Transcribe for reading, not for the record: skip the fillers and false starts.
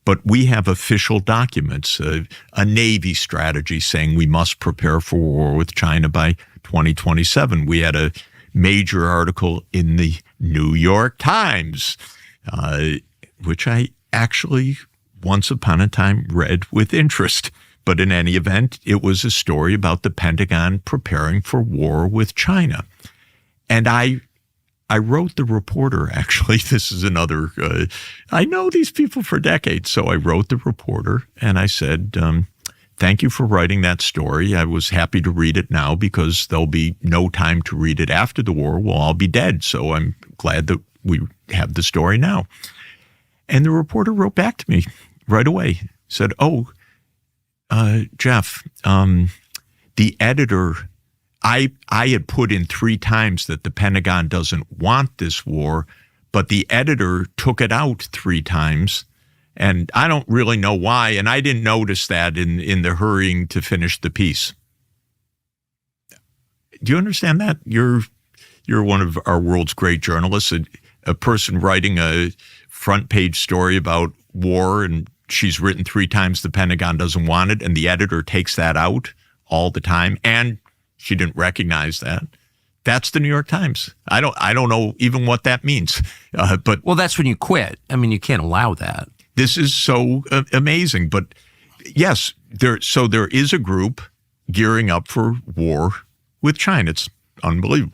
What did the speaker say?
But we have official documents, a Navy strategy saying we must prepare for war with China by 2027. We had a major article in the New York Times, which I actually once upon a time read with interest. But in any event, it was a story about the Pentagon preparing for war with China. And I wrote the reporter, actually. This is another, I know these people for decades. So I wrote the reporter and I said, thank you for writing that story. I was happy to read it now because there'll be no time to read it after the war. We'll all be dead. So I'm glad that we have the story now. And the reporter wrote back to me right away, said, Jeff, the editor, I had put in 3 times that the Pentagon doesn't want this war, but the editor took it out 3 times. And I don't really know why. And I didn't notice that in the hurrying to finish the piece. Do you understand that? You're one of our world's great journalists, a person writing a front page story about war, and she's written 3 times the Pentagon doesn't want it, and the editor takes that out all the time, and she didn't recognize that. That's the New York Times. I don't know even what that means. But well, that's when you quit. I mean, you can't allow that. This is so amazing. But yes, there is a group gearing up for war with China. It's unbelievable.